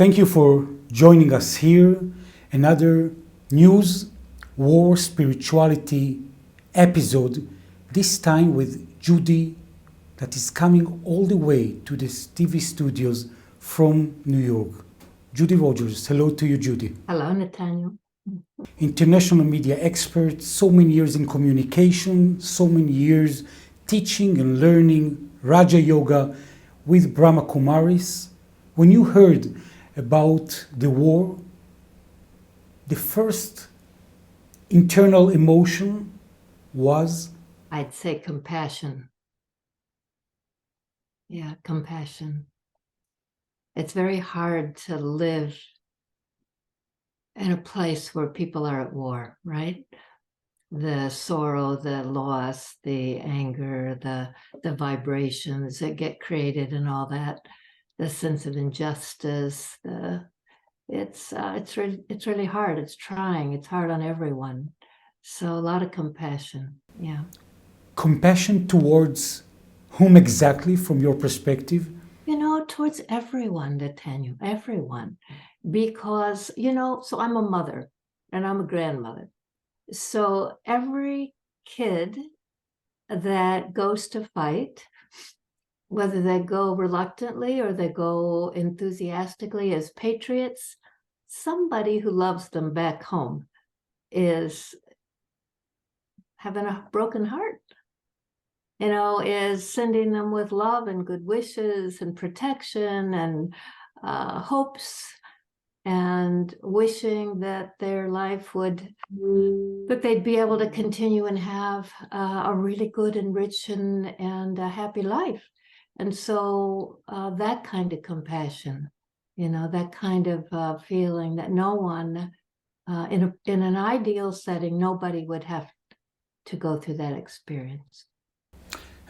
Thank you for joining us here. Another news, war, spirituality episode, this time with Judy, that is coming all the way to the TV studios from New York. Judy Rodgers. Hello to you, Judy. Hello, Nathaniel. International media expert, so many years in communication, so many years teaching and learning Raja Yoga with Brahma Kumaris. When you heard about the war, the first internal emotion was? I'd say compassion. Yeah, compassion. It's very hard to live in a place where people are at war, right? The sorrow, the loss, the anger, the vibrations that get created and all that, the sense of injustice, it's really hard. It's trying. It's hard on everyone. So a lot of compassion. Yeah. Compassion towards whom exactly, from your perspective? Towards everyone, Nathaniel, everyone. Because, so I'm a mother and I'm a grandmother. So every kid that goes to fight, whether they go reluctantly or they go enthusiastically as patriots, somebody who loves them back home is having a broken heart, is sending them with love and good wishes and protection and hopes and wishing that their life that they'd be able to continue and have a really good and rich and a happy life. And so that kind of compassion, that kind of feeling that no one, in an ideal setting, nobody would have to go through that experience.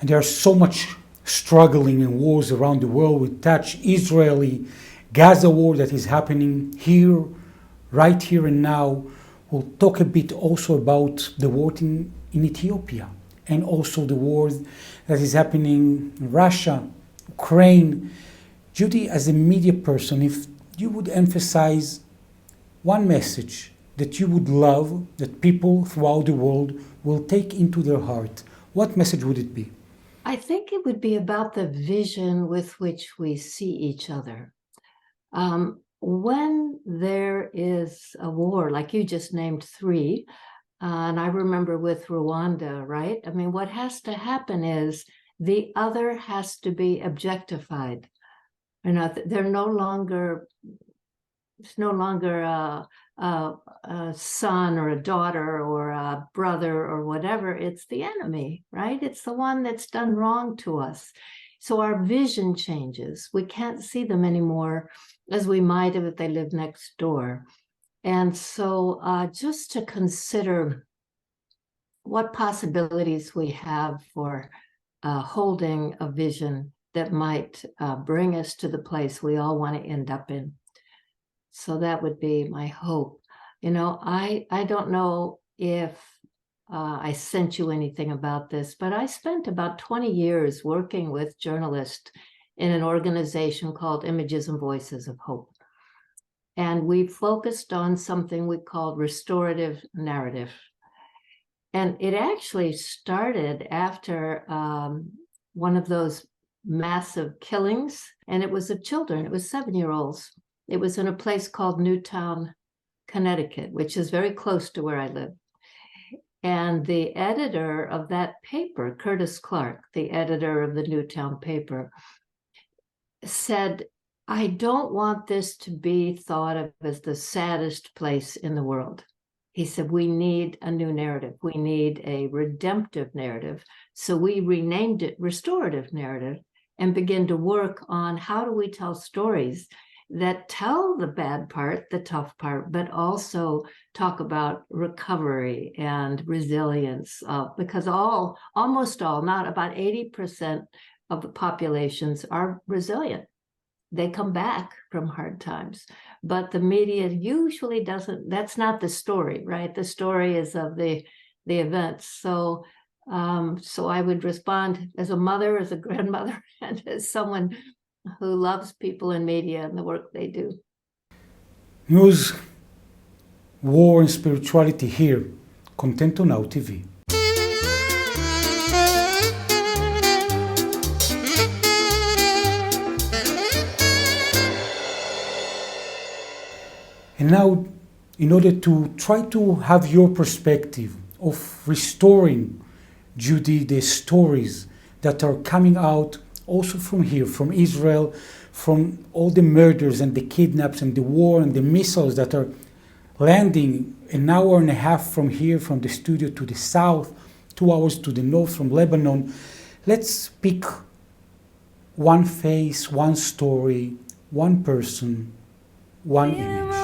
And there's so much struggling in wars around the world. We touch Israeli Gaza war that is happening here, right here and now. We'll talk a bit also about the war in Ethiopia and also the war that is happening in Russia, Ukraine. Judy, as a media person, if you would emphasize one message that you would love that people throughout the world will take into their heart, what message would it be? I think it would be about the vision with which we see each other. When there is a war, like you just named three, and I remember with Rwanda, right? I mean, what has to happen is the other has to be objectified. They're no longer, it's no longer a son or a daughter or a brother or whatever. It's the enemy, right? It's the one that's done wrong to us. So our vision changes. We can't see them anymore as we might have if they lived next door. And so just to consider what possibilities we have for holding a vision that might bring us to the place we all want to end up in. So that would be my hope. I don't know if I sent you anything about this, but I spent about 20 years working with journalists in an organization called Images and Voices of Hope. And we focused on something we called restorative narrative. And it actually started after one of those massive killings, and it was of children. It was 7-year-olds. It was in a place called Newtown, Connecticut, which is very close to where I live. And the editor of that paper, Curtis Clark, the editor of the Newtown paper, said, I don't want this to be thought of as the saddest place in the world. He said, we need a new narrative. We need a redemptive narrative. So we renamed it restorative narrative and began to work on how do we tell stories that tell the bad part, the tough part, but also talk about recovery and resilience, because almost all, not about 80% of the populations are resilient. They come back from hard times, but the media usually doesn't. That's not the story, right? The story is of the events. So I would respond as a mother, as a grandmother, and as someone who loves people in media and the work they do. News, war and spirituality here, ContentoNow TV. And now, in order to try to have your perspective of restoring, Judy, the stories that are coming out also from here, from Israel, from all the murders and the kidnaps and the war and the missiles that are landing an hour and a half from here, from the studio to the south, 2 hours to the north from Lebanon. Let's pick one face, one story, one person, one image.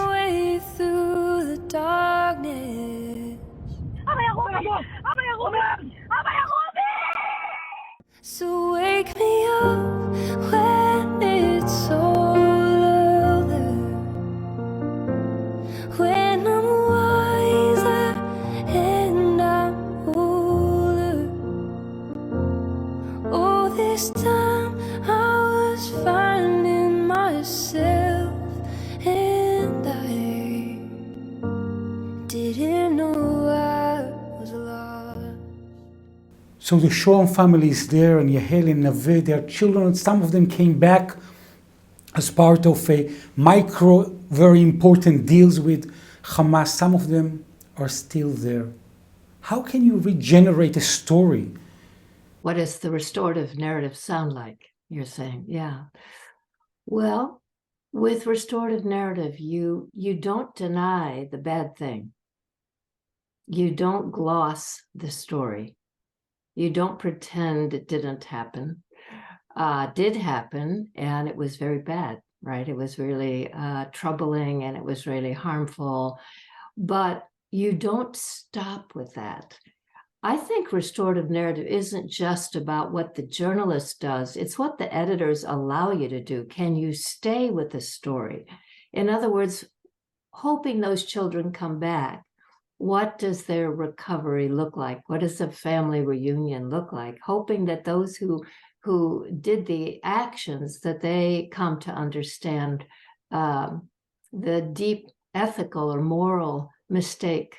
So wake me up when it's all over, when I'm wiser and I'm older. All this time I was finding myself, and I didn't know I was lost. So the Shoam family is there, and Yahel and Naveh, their children, some of them came back as part of a very important deals with Hamas. Some of them are still there. How can you regenerate a story? What does the restorative narrative sound like? You're saying, yeah. Well, with restorative narrative, you don't deny the bad thing. You don't gloss the story. You don't pretend it didn't happen. Did happen, and it was very bad, right? It was really troubling, and it was really harmful. But you don't stop with that. I think restorative narrative isn't just about what the journalist does. It's what the editors allow you to do. Can you stay with the story? In other words, hoping those children come back. What does their recovery look like? What does a family reunion look like? Hoping that those who did the actions, that they come to understand the deep ethical or moral mistake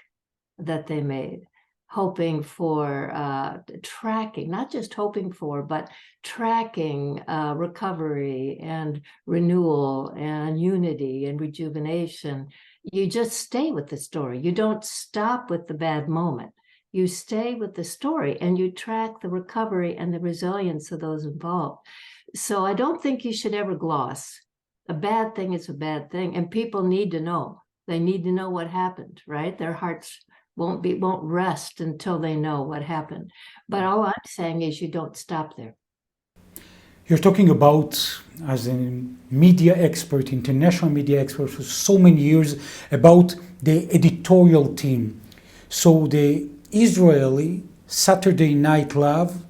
that they made. Hoping for tracking, not just hoping for, but tracking recovery and renewal and unity and rejuvenation. You just stay with the story. You don't stop with the bad moment. You stay with the story and you track the recovery and the resilience of those involved. So I don't think you should ever gloss. A bad thing is a bad thing, and people need to know. They need to know what happened, right? Their hearts won't rest until they know what happened. But all I'm saying is you don't stop there. You're talking about, as a media expert, international media expert for so many years, about the editorial team. So the Israeli Saturday Night Live,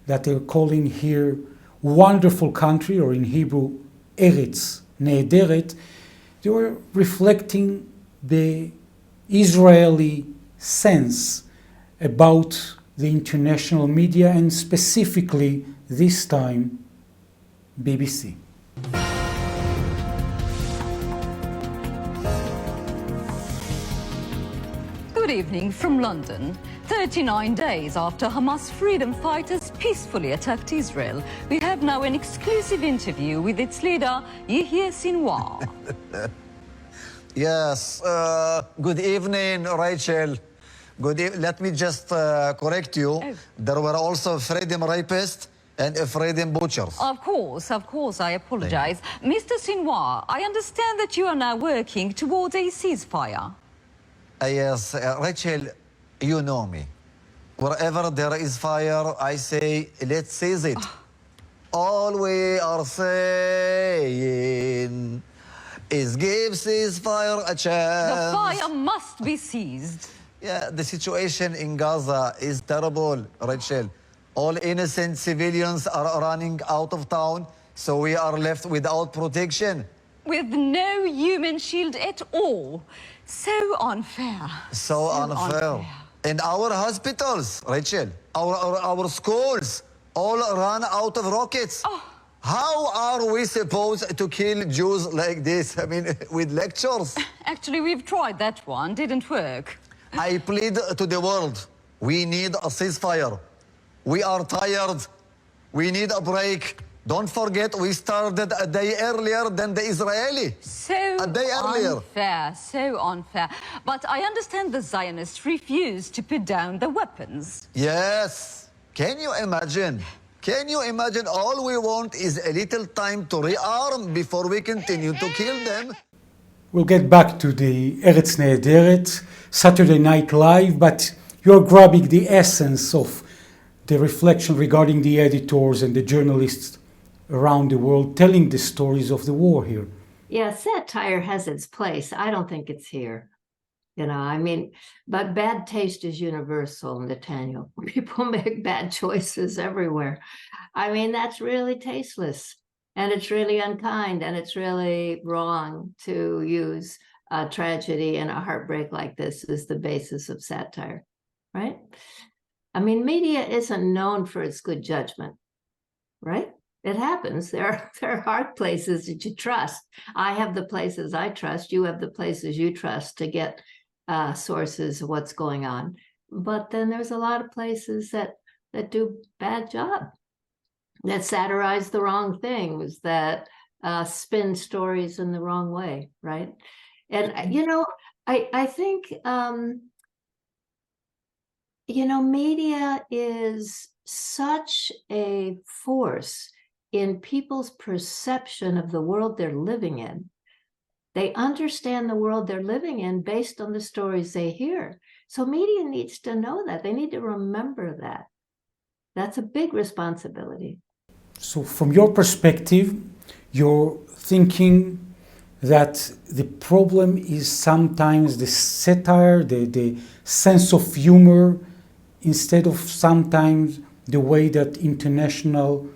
that they're calling here wonderful country, or in Hebrew, Eretz Nehederet, they were reflecting the Israeli sense about the international media, and specifically this time BBC. Good evening from London. 39 days after Hamas freedom fighters peacefully attacked Israel, we have now an exclusive interview with its leader, Yahya Sinwar. Yes, good evening, Rachel. Let me just correct you. Oh. There were also freedom rapists and freedom butchers. Of course, I apologize. Mr. Sinwar, I understand that you are now working towards a ceasefire. Yes, Rachel, you know me. Wherever there is fire, I say, let's seize it. All we are saying is give ceasefire a chance. The fire must be seized. Yeah, the situation in Gaza is terrible, Rachel. All innocent civilians are running out of town, so we are left without protection. With no human shield at all. So unfair. So unfair. And our hospitals, Rachel, our schools, all run out of rockets. How are we supposed to kill Jews like this? I mean, with lectures? Actually, we've tried that one, didn't work. I plead to the world. We need a ceasefire. We are tired. We need a break. Don't forget, we started a day earlier than the Israeli. So A day earlier. unfair, so unfair. But I understand the Zionists refuse to put down the weapons. Yes. Can you imagine? Can you imagine? All we want is a little time to rearm before we continue to kill them. We'll get back to the Eretz Nehederet, Saturday Night Live, but you're grabbing the essence of the reflection regarding the editors and the journalists around the world telling the stories of the war here. Yeah, satire has its place. I don't think it's here. I mean, but bad taste is universal, Nathaniel. People make bad choices everywhere. I mean, that's really tasteless, and it's really unkind, and it's really wrong to use a tragedy and a heartbreak like this as the basis of satire, right? I mean, media isn't known for its good judgment, right? It happens. There are places that you trust. I have the places I trust. You have the places you trust to get sources of what's going on. But then there's a lot of places that do bad job, that satirize the wrong things, that spin stories in the wrong way, right? And I think media is such a force in people's perception of the world they're living in. They understand the world they're living in based on the stories they hear. So media needs to know that. They need to remember that. That's a big responsibility. So from your perspective, you're thinking that the problem is sometimes the satire, the sense of humor, instead of sometimes the way that international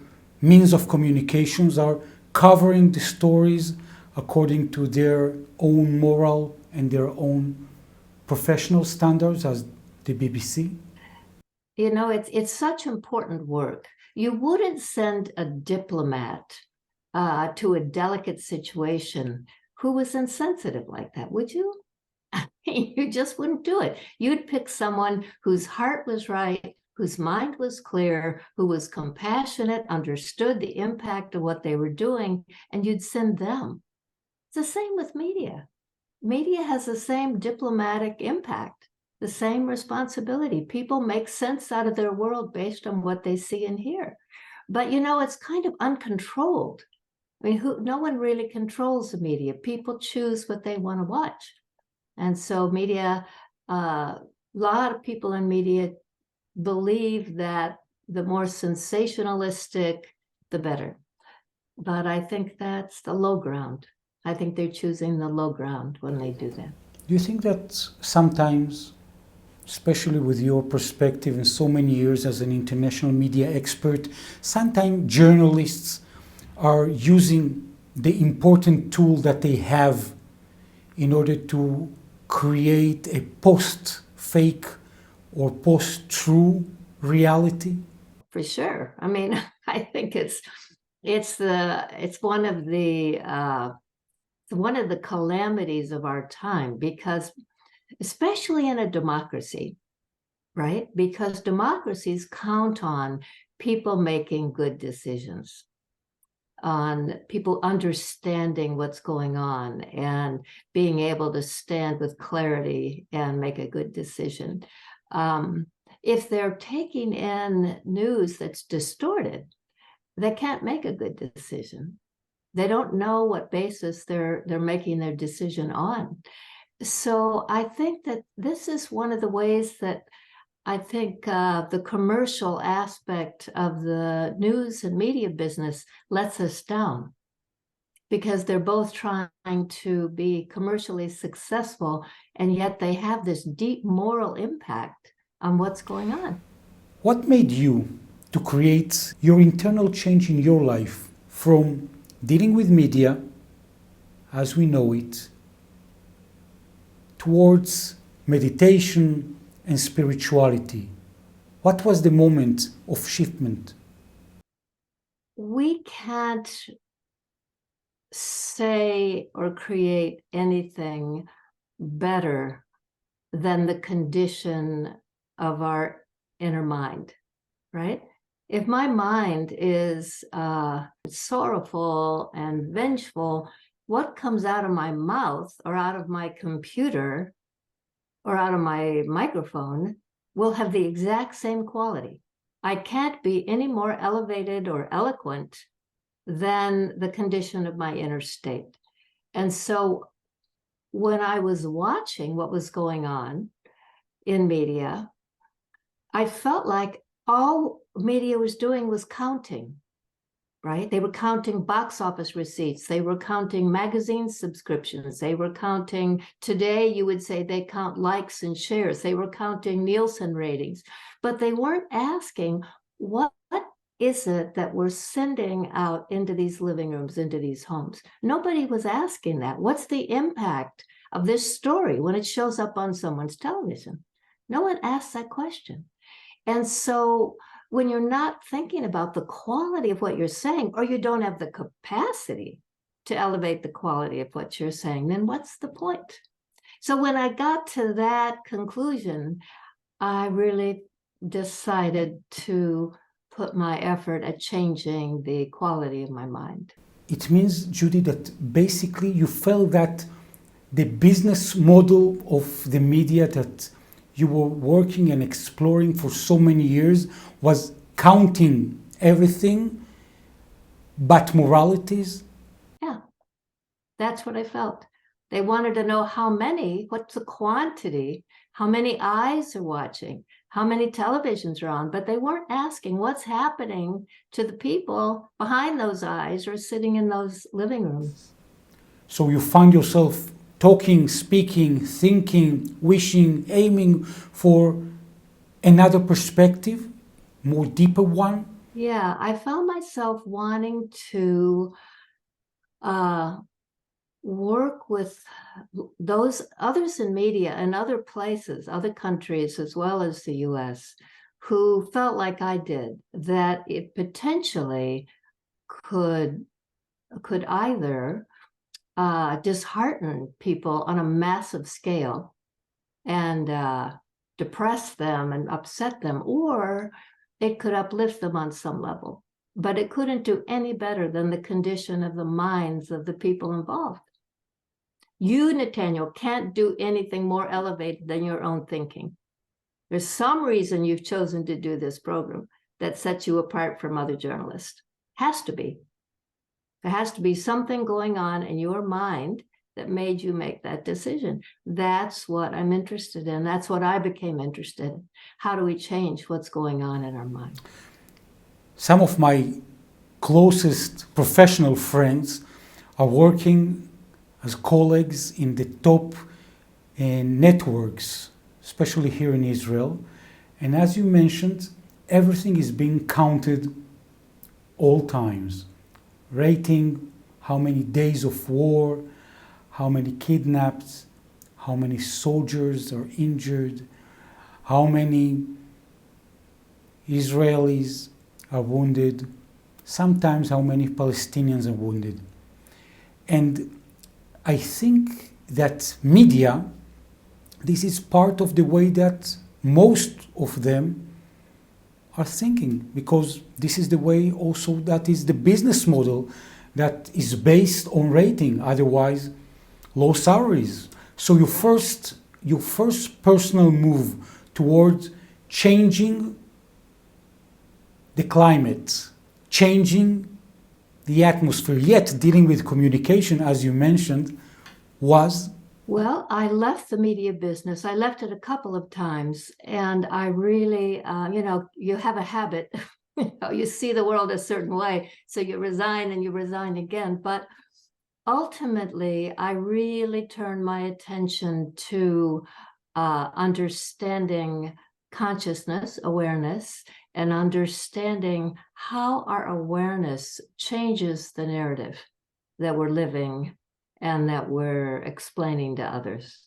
means of communications are covering the stories according to their own moral and their own professional standards, as the BBC? It's such important work. You wouldn't send a diplomat to a delicate situation who was insensitive like that, would you? You just wouldn't do it. You'd pick someone whose heart was right, whose mind was clear, who was compassionate, understood the impact of what they were doing, and you'd send them. It's the same with media. Media has the same diplomatic impact, the same responsibility. People make sense out of their world based on what they see and hear. But it's kind of uncontrolled. I mean, no one really controls the media. People choose what they want to watch. And so media, a lot of people in media believe that the more sensationalistic, the better. But I think that's the low ground. I think they're choosing the low ground when they do that. Do you think that sometimes, especially with your perspective in so many years as an international media expert, sometimes journalists are using the important tool that they have in order to create a post-fake or post-true reality? For sure. I mean, I think it's one of the calamities of our time, because especially in a democracy, right? Because democracies count on people making good decisions, on people understanding what's going on and being able to stand with clarity and make a good decision. If they're taking in news that's distorted, they can't make a good decision. They don't know what basis they're making their decision on. So I think that this is one of the ways that I think the commercial aspect of the news and media business lets us down, because they're both trying to be commercially successful, and yet they have this deep moral impact on what's going on. What made you to create your internal change in your life from dealing with media as we know it towards meditation and spirituality? What was the moment of shiftment? we can't say or create anything better than the condition of our inner mind, right? If my mind is sorrowful and vengeful, what comes out of my mouth or out of my computer or out of my microphone will have the exact same quality. I can't be any more elevated or eloquent than the condition of my inner state. And so when I was watching what was going on in media, I felt like all media was doing was counting, right? They were counting box office receipts. They were counting magazine subscriptions. They were counting, today you would say they count likes and shares. They were counting Nielsen ratings, but they weren't asking what is it that we're sending out into these living rooms, into these homes. Nobody was asking that. What's the impact of this story when it shows up on someone's television? No one asked that question. And so when you're not thinking about the quality of what you're saying, or you don't have the capacity to elevate the quality of what you're saying, then what's the point? So when I got to that conclusion, I really decided to put my effort at changing the quality of my mind. It means, Judy, that basically you felt that the business model of the media that you were working and exploring for so many years was counting everything but moralities? Yeah, that's what I felt. They wanted to know what's the quantity, how many eyes are watching, how many televisions are on, but they weren't asking what's happening to the people behind those eyes or sitting in those living rooms. So you found yourself talking, speaking, thinking, wishing, aiming for another perspective, more deeper one? Yeah, I found myself wanting to work with those others in media and other places, other countries, as well as the US, who felt like I did, that it potentially could either dishearten people on a massive scale and depress them and upset them, or it could uplift them on some level. But it couldn't do any better than the condition of the minds of the people involved. You, Nathaniel, can't do anything more elevated than your own thinking. There's some reason you've chosen to do this program that sets you apart from other journalists. Has to be. There has to be something going on in your mind that made you make that decision. That's what I'm interested in. That's what I became interested in. How do we change what's going on in our mind? Some of my closest professional friends are working as colleagues in the top networks, especially here in Israel. And as you mentioned, everything is being counted all times. Rating, how many days of war, how many kidnapped, how many soldiers are injured, how many Israelis are wounded, sometimes how many Palestinians are wounded. And I think that media, this is part of the way that most of them are thinking, because this is the way also that is the business model that is based on rating, otherwise low salaries. So your first personal move towards changing the climate, changing the atmosphere, yet dealing with communication, as you mentioned, was? Well, I left the media business. I left it a couple of times, and I really, you have a habit, you see the world a certain way, so you resign and you resign again. But ultimately, I really turned my attention to understanding consciousness, awareness, and understanding how our awareness changes the narrative that we're living and that we're explaining to others.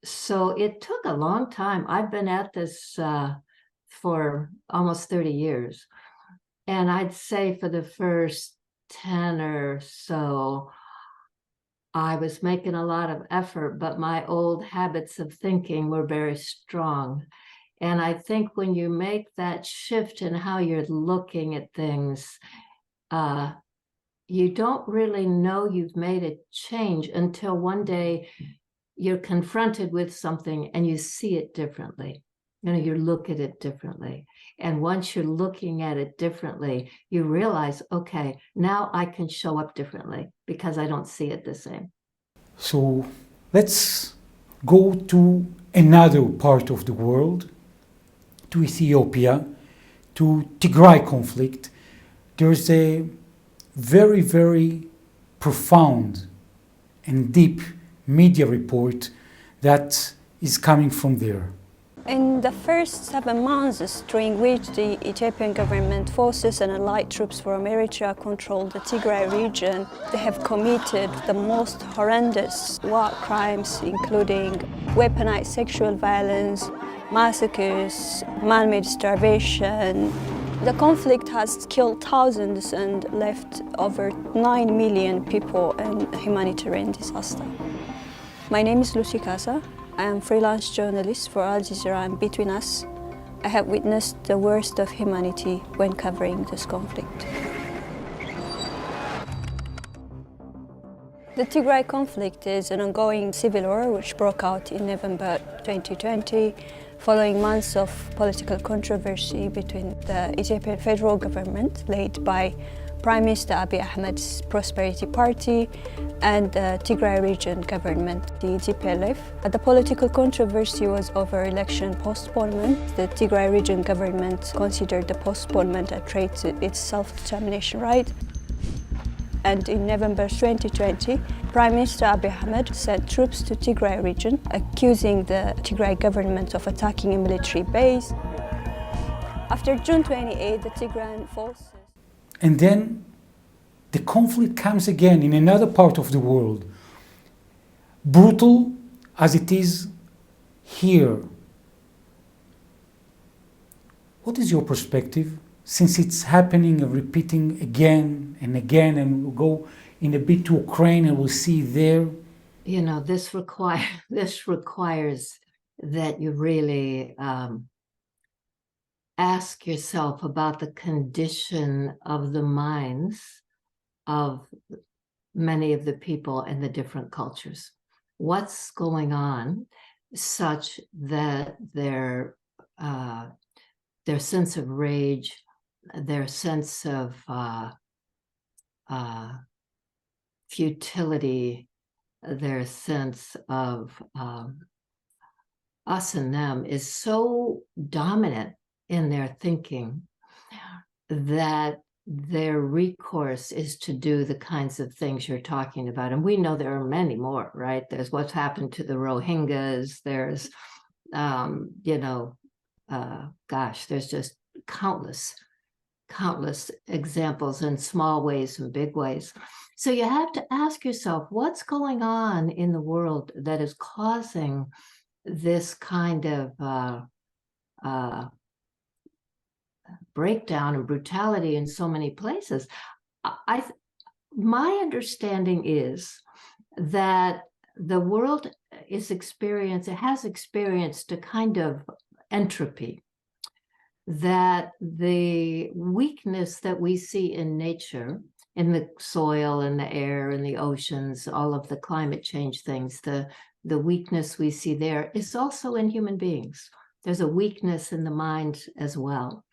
So it took a long time. I've been at this for almost 30 years. And I'd say for the first 10 or so, I was making a lot of effort, but my old habits of thinking were very strong. And I think when you make that shift in how you're looking at things, you don't really know you've made a change until one day you're confronted with something and you see it differently. You look at it differently. And once you're looking at it differently, you realize, okay, now I can show up differently because I don't see it the same. So let's go to another part of the world, to Ethiopia, to Tigray conflict. There's a very, very profound and deep media report that is coming from there. In the first 7 months during which the Ethiopian government forces and allied troops from Eritrea controlled the Tigray region, they have committed the most horrendous war crimes, including weaponized sexual violence, massacres, man-made starvation. The conflict has killed thousands and left over 9 million people in humanitarian disaster. My name is Lucy Casa. I am a freelance journalist for Al Jazeera, and between us, I have witnessed the worst of humanity when covering this conflict. The Tigray conflict is an ongoing civil war which broke out in November 2020, following months of political controversy between the Ethiopian federal government, led by Prime Minister Abiy Ahmed's Prosperity Party, and the Tigray region government, the TPLF. The political controversy was over election postponement. The Tigray region government considered the postponement a threat to its self-determination right. And in November 2020, Prime Minister Abiy Ahmed sent troops to Tigray region, accusing the Tigray government of attacking a military base. After June 28, the Tigrayan forces... And then the conflict comes again in another part of the world, brutal as it is here. What is your perspective, since it's happening and repeating again and again, and we'll go in a bit to Ukraine and we'll see there? This requires that you really ask yourself about the condition of the minds of many of the people in the different cultures. What's going on such that their sense of rage, their sense of futility, their sense of us and them is so dominant in their thinking that their recourse is to do the kinds of things you're talking about. And we know there are many more, right? There's what's happened to the Rohingyas. There's, there's just countless examples in small ways and big ways. So you have to ask yourself, what's going on in the world that is causing this kind of breakdown and brutality in so many places? My understanding is that the world has experienced a kind of entropy, that the weakness that we see in nature, in the soil and the air and the oceans, all of the climate change things, the weakness we see there is also in human beings. There's a weakness in the mind as well.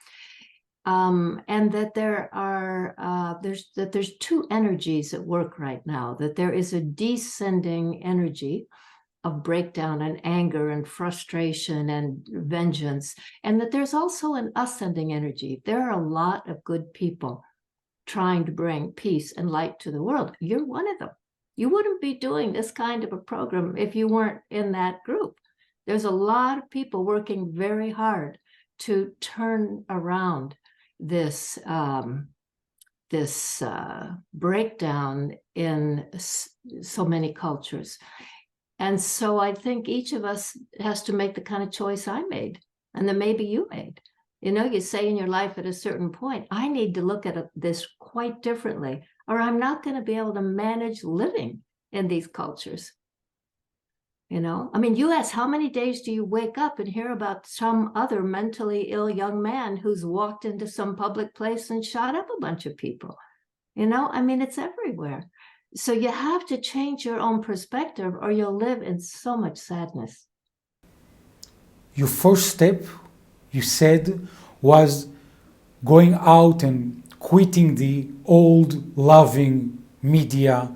And that there's two energies at work right now, that there is a descending energy of breakdown and anger and frustration and vengeance, and that there's also an ascending energy. There are a lot of good people trying to bring peace and light to the world. You're one of them. You wouldn't be doing this kind of a program if you weren't in that group. There's a lot of people working very hard to turn around this breakdown in so many cultures. And so I think each of us has to make the kind of choice I made, and that maybe you made, You know, you say in your life at a certain point, I need to look at this quite differently, or I'm not going to be able to manage living in these cultures. You know, I mean, US, how many days do you wake up and hear about some other mentally ill young man who's walked into some public place and shot up a bunch of people? You know, I mean, it's everywhere. So you have to change your own perspective or you'll live in so much sadness. Your first step, you said, was going out and quitting the old, loving media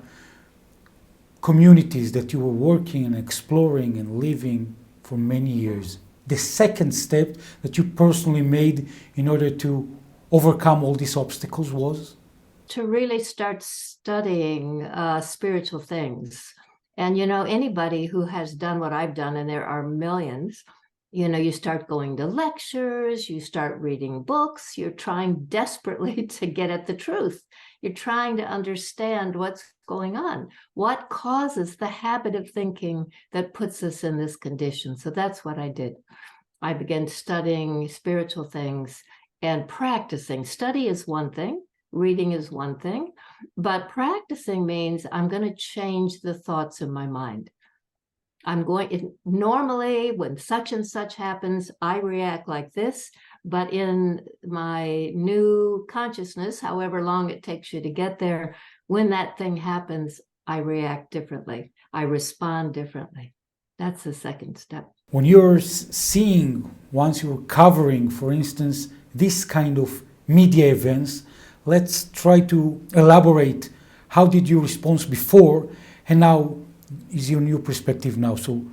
communities that you were working and exploring and living for many years. The second step that you personally made in order to overcome all these obstacles was? To really start studying spiritual things. And, you know, anybody who has done what I've done, and there are millions, you know, you start going to lectures, you start reading books, you're trying desperately to get at the truth. You're trying to understand what's going on, what causes the habit of thinking that puts us in this condition. So that's what I did. I began studying spiritual things and practicing. Study is one thing, reading is one thing, but practicing means I'm going to change the thoughts in my mind. Normally when such and such happens, I react like this, but in my new consciousness, however long it takes you to get there, when that thing happens, I react differently. I respond differently. That's the second step. When you're seeing, once you're covering, for instance, this kind of media events, let's try to elaborate. How did you respond before and now is your new perspective now? So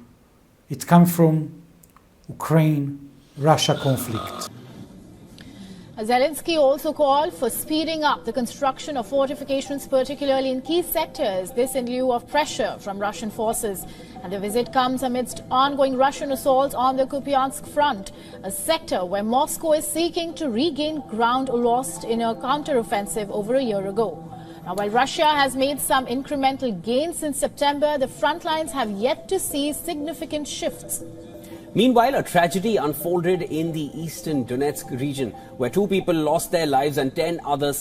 it comes from Ukraine-Russia conflict. Zelensky also called for speeding up the construction of fortifications, particularly in key sectors, this in lieu of pressure from Russian forces. And the visit comes amidst ongoing Russian assaults on the Kupiansk front, a sector where Moscow is seeking to regain ground lost in a counteroffensive over a year ago. Now, while Russia has made some incremental gains since September, the front lines have yet to see significant shifts. Meanwhile, a tragedy unfolded in the eastern Donetsk region, where 2 people lost their lives and 10 others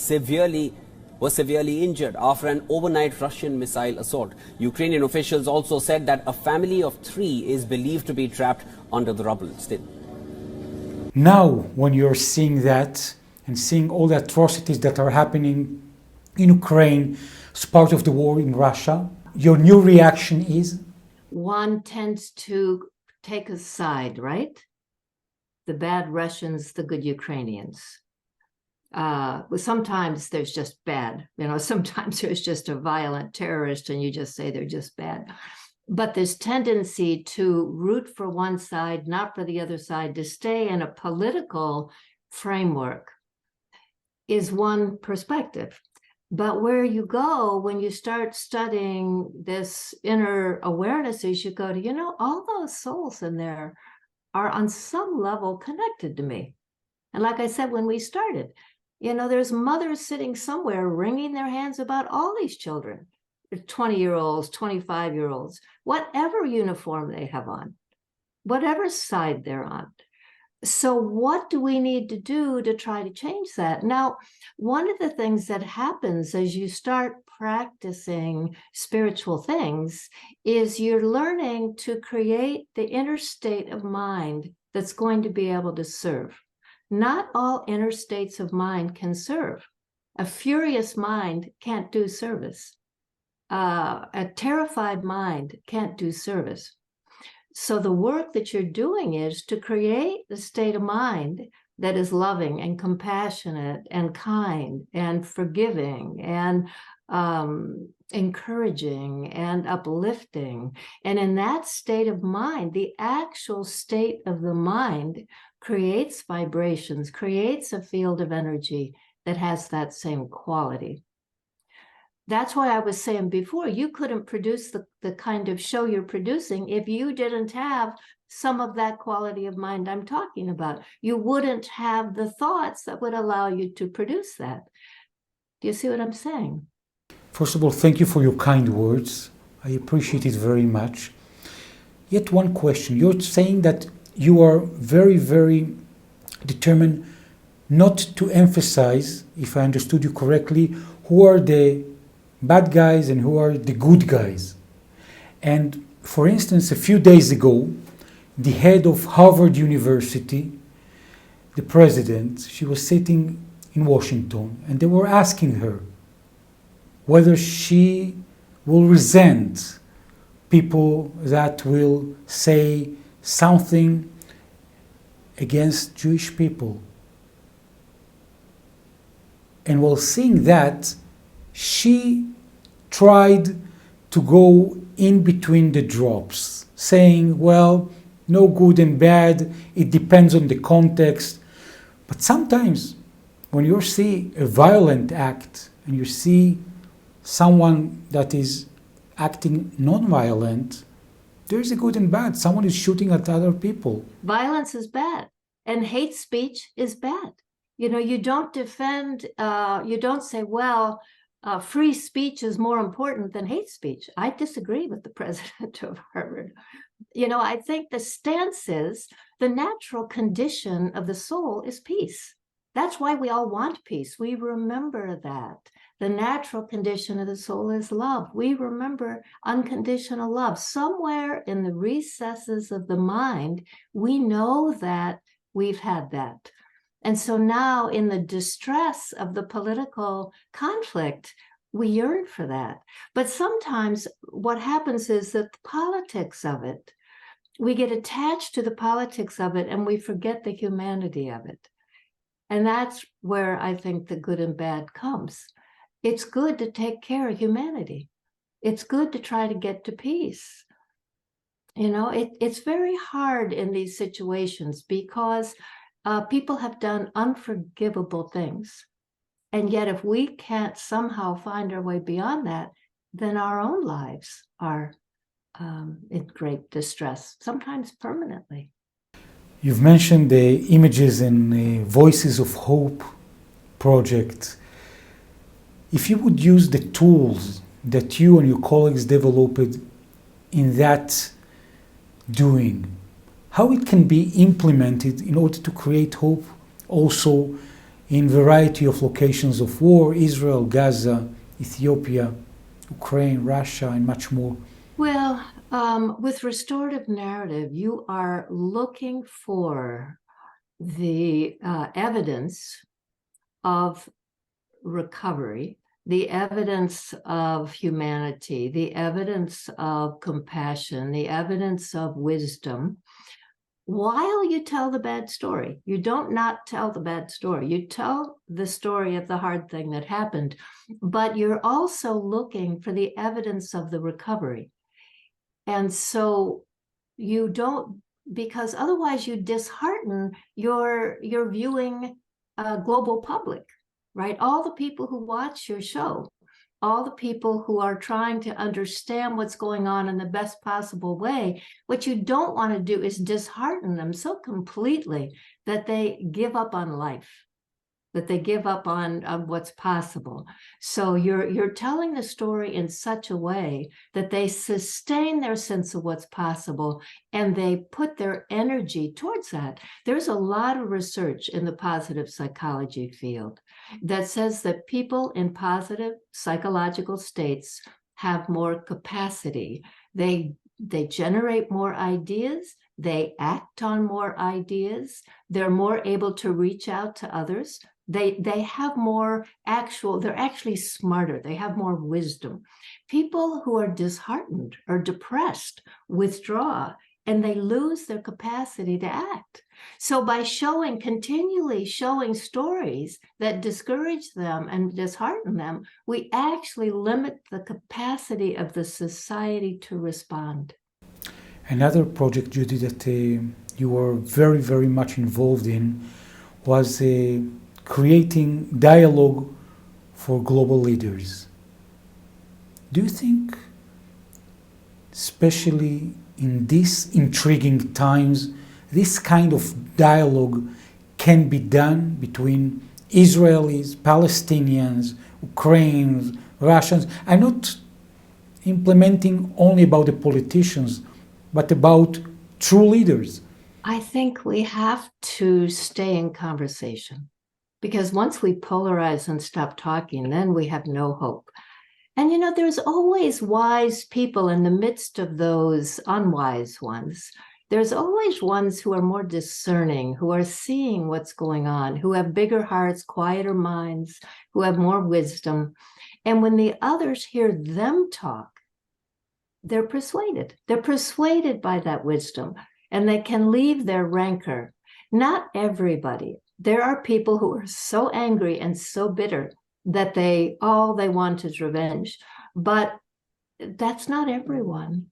were severely injured after an overnight Russian missile assault. Ukrainian officials also said that a family of 3 is believed to be trapped under the rubble still. Now, when you're seeing that and seeing all the atrocities that are happening in Ukraine as part of the war in Russia, your new reaction is? One tends to take a side, right? The bad Russians, the good Ukrainians. Sometimes there's just bad, you know, sometimes there's just a violent terrorist and you just say they're just bad. But this tendency to root for one side, not for the other side, to stay in a political framework is one perspective. But where you go when you start studying this inner awareness is you go to, you know, all those souls in there are on some level connected to me. And like I said, when we started, you know, there's mothers sitting somewhere wringing their hands about all these children, 20-year-olds, 25-year-olds, whatever uniform they have on, whatever side they're on. So what do we need to do to try to change that? Now, one of the things that happens as you start practicing spiritual things is you're learning to create the inner state of mind that's going to be able to serve. Not all inner states of mind can serve. A furious mind can't do service. A terrified mind can't do service. So the work that you're doing is to create a state of mind that is loving and compassionate and kind and forgiving and encouraging and uplifting. And in that state of mind, the actual state of the mind creates vibrations, creates a field of energy that has that same quality. That's why I was saying before, you couldn't produce the kind of show you're producing if you didn't have some of that quality of mind I'm talking about. You wouldn't have the thoughts that would allow you to produce that. Do you see what I'm saying? First of all, thank you for your kind words. I appreciate it very much. Yet one question. You're saying that you are very, very determined not to emphasize, if I understood you correctly, who are the bad guys and who are the good guys. And for instance, a few days ago, the head of Harvard University, the president, she was sitting in Washington, and they were asking her whether she will resent people that will say something against Jewish people. And while seeing that, she tried to go in between the drops, saying, well, no good and bad, it depends on the context. But sometimes when you see a violent act and you see someone that is acting non-violent, there's a good and bad. Someone is shooting at other people. Violence is bad, and hate speech is bad. You don't defend, you don't say, well, free speech is more important than hate speech. I disagree with the president of Harvard. I think the stance is the natural condition of the soul is peace. That's why we all want peace. We remember that. The natural condition of the soul is love. We remember unconditional love. Somewhere in the recesses of the mind, we know that we've had that. And so now in the distress of the political conflict, we yearn for that. But sometimes what happens is that the politics of it, we get attached to the politics of it and we forget the humanity of it. And that's where I think the good and bad comes. It's good to take care of humanity. It's good to try to get to peace. It's very hard in these situations because people have done unforgivable things. And yet if we can't somehow find our way beyond that, then our own lives are in great distress, sometimes permanently. You've mentioned the Images and Voices of Hope project. If you would use the tools that you and your colleagues developed in that doing, how it can be implemented in order to create hope also in variety of locations of war, Israel, Gaza, Ethiopia, Ukraine, Russia, and much more? Well, with restorative narrative, you are looking for the evidence of recovery, the evidence of humanity, the evidence of compassion, the evidence of wisdom, while you tell the bad story. You don't not tell the bad story. You tell the story of the hard thing that happened, but you're also looking for the evidence of the recovery. And so you don't, because otherwise you dishearten your viewing global public, right? All the people who watch your show, all the people who are trying to understand what's going on in the best possible way, what you don't want to do is dishearten them so completely that they give up on life, that they give up on what's possible. So you're telling the story in such a way that they sustain their sense of what's possible and they put their energy towards that. There's a lot of research in the positive psychology field that says that people in positive psychological states have more capacity. They generate more ideas. They act on more ideas. They're more able to reach out to others. They have more they're actually smarter. They have more wisdom. People who are disheartened or depressed withdraw and they lose their capacity to act. So by continually showing stories that discourage them and dishearten them, we actually limit the capacity of the society to respond. Another project, Judy, that you were very, very much involved in was creating dialogue for global leaders. Do you think, especially in these intriguing times, this kind of dialogue can be done between Israelis, Palestinians, Ukrainians, Russians? I'm not implementing only about the politicians, but about true leaders. I think we have to stay in conversation, because once we polarize and stop talking, then we have no hope. And there's always wise people in the midst of those unwise ones. There's always ones who are more discerning, who are seeing what's going on, who have bigger hearts, quieter minds, who have more wisdom. And when the others hear them talk, they're persuaded. They're persuaded by that wisdom, and they can leave their rancor. Not everybody. There are people who are so angry and so bitter that all they want is revenge. But that's not everyone.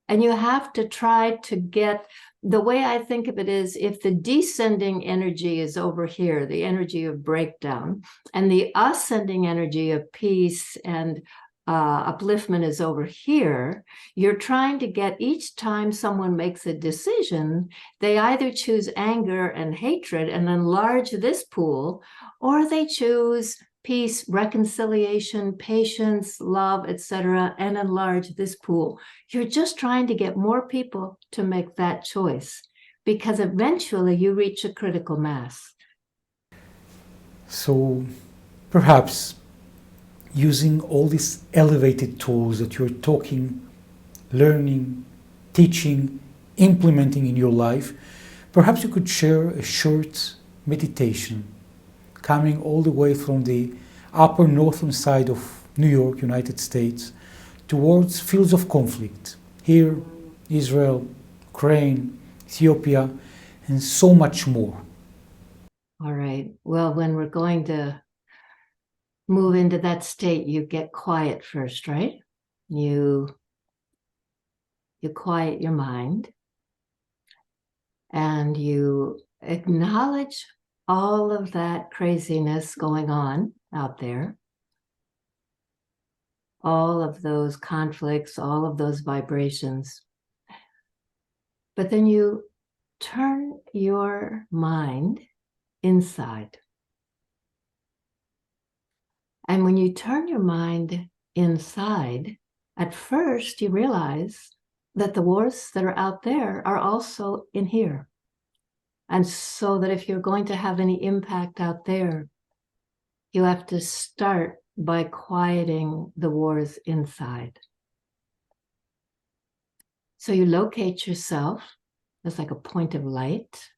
And you have to try to get, the way I think of it is, if the descending energy is over here, the energy of breakdown, and the ascending energy of peace and upliftment is over here, you're trying to get, each time someone makes a decision, they either choose anger and hatred and enlarge this pool, or they choose peace, reconciliation, patience, love, etc., and enlarge this pool. You're just trying to get more people to make that choice, because eventually you reach a critical mass. So perhaps using all these elevated tools that you're talking, learning, teaching, implementing in your life, perhaps you could share a short meditation coming all the way from the upper northern side of New York, United States, towards fields of conflict. Here, Israel, Ukraine, Ethiopia, and so much more. All right. Well, when we're going to move into that state, you get quiet first, right? You quiet your mind, and you acknowledge all of that craziness going on out there, all of those conflicts, all of those vibrations. But then you turn your mind inside. And when you turn your mind inside, at first you realize that the wars that are out there are also in here. And so that if you're going to have any impact out there, you have to start by quieting the wars inside. So you locate yourself as like a point of light.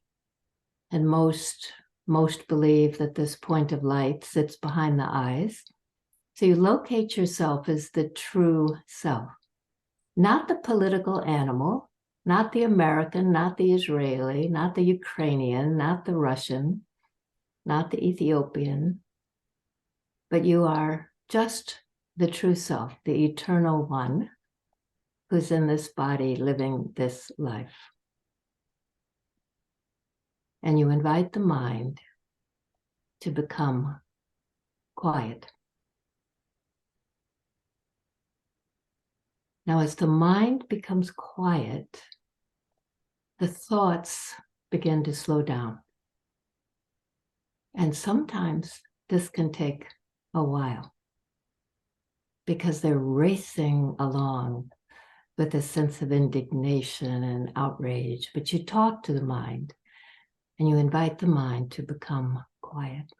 And most believe that this point of light sits behind the eyes. So you locate yourself as the true self, not the political animal, not the American, not the Israeli, not the Ukrainian, not the Russian, not the Ethiopian, but you are just the true self, the eternal one who's in this body living this life. And you invite the mind to become quiet. Now, as the mind becomes quiet, the thoughts begin to slow down. And sometimes this can take a while, because they're racing along with a sense of indignation and outrage. But you talk to the mind and you invite the mind to become quiet.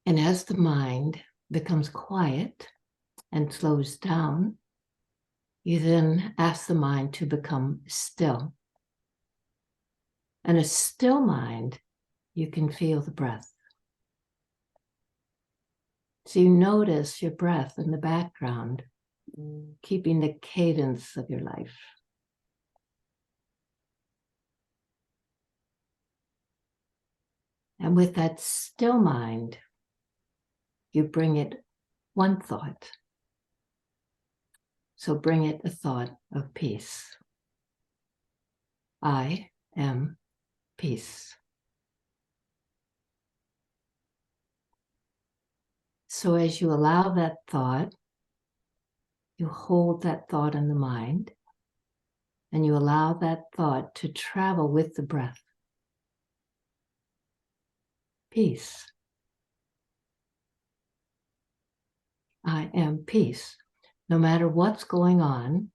And as the mind becomes quiet and slows down, you then ask the mind to become still. And a still mind, you can feel the breath. So you notice your breath in the background, keeping the cadence of your life. And with that still mind, you bring it one thought. So bring it a thought of peace. I am peace. So as you allow that thought, you hold that thought in the mind, and you allow that thought to travel with the breath. Peace. I am peace. No matter what's going on,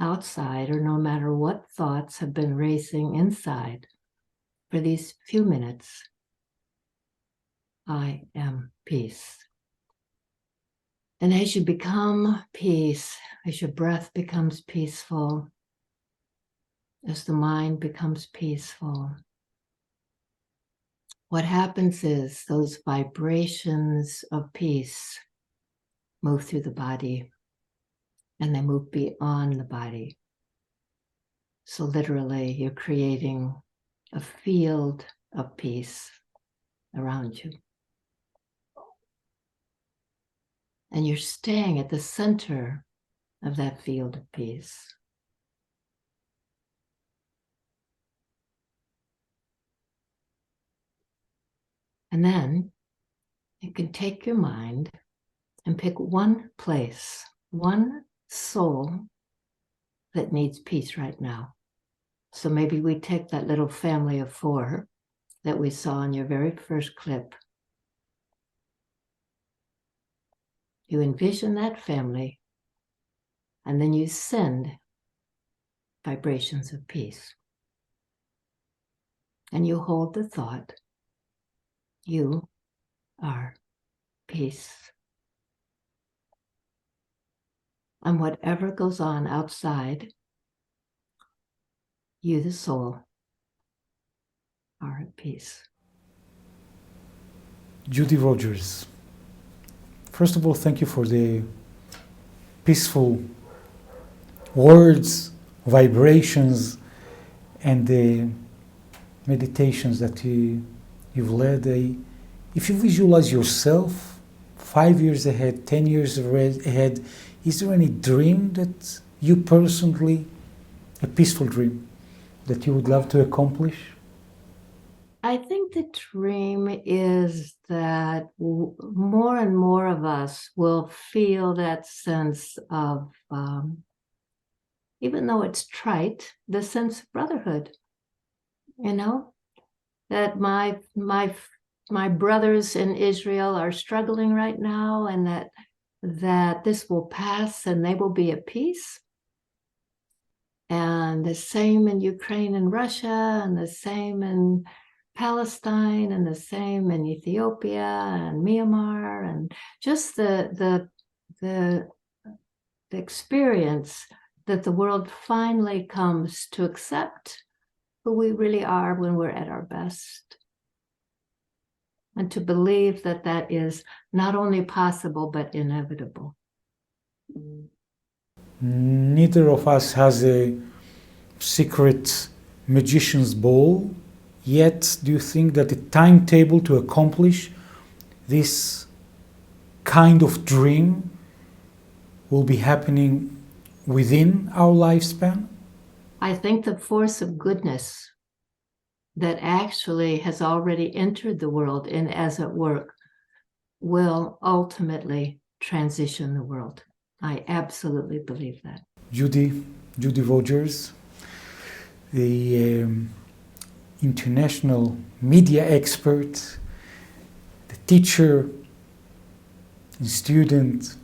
outside, or no matter what thoughts have been racing inside for these few minutes, I am peace. And as you become peace, as your breath becomes peaceful, as the mind becomes peaceful, what happens is those vibrations of peace move through the body, and they move beyond the body. So literally, you're creating a field of peace around you. And you're staying at the center of that field of peace. And then you can take your mind and pick one place, one soul that needs peace right now. So maybe we take that little family of 4 that we saw in your very first clip. You envision that family, and then you send vibrations of peace. And you hold the thought, you are peace. And whatever goes on outside, you, the soul, are at peace. Judy Rodgers, first of all, thank you for the peaceful words, vibrations, and the meditations that you've led. If you visualize yourself 5 years ahead, 10 years ahead, is there any dream that you personally, a peaceful dream, that you would love to accomplish? I think the dream is that more and more of us will feel that sense of, even though it's trite, the sense of brotherhood. You know, that my brothers in Israel are struggling right now, and that this will pass and they will be at peace. And the same in Ukraine and Russia, and the same in Palestine, and the same in Ethiopia and Myanmar, and just the experience that the world finally comes to accept who we really are when we're at our best. And to believe that that is not only possible, but inevitable. Neither of us has a secret magician's ball, yet do you think that the timetable to accomplish this kind of dream will be happening within our lifespan? I think the force of goodness that actually has already entered the world and as at work will ultimately transition the world. I absolutely believe that. Judy Rodgers, the international media expert, the teacher and student,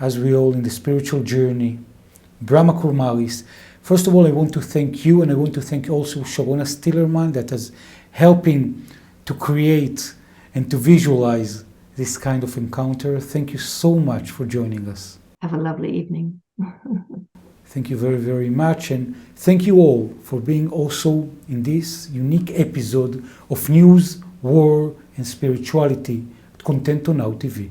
as we all in the spiritual journey, Brahma Kurmaris. First of all, I want to thank you, and I want to thank also Sharona Stillerman that is helping to create and to visualize this kind of encounter. Thank you so much for joining us. Have a lovely evening. Thank you very, very much, and thank you all for being also in this unique episode of News, War and Spirituality at ContentoNow TV.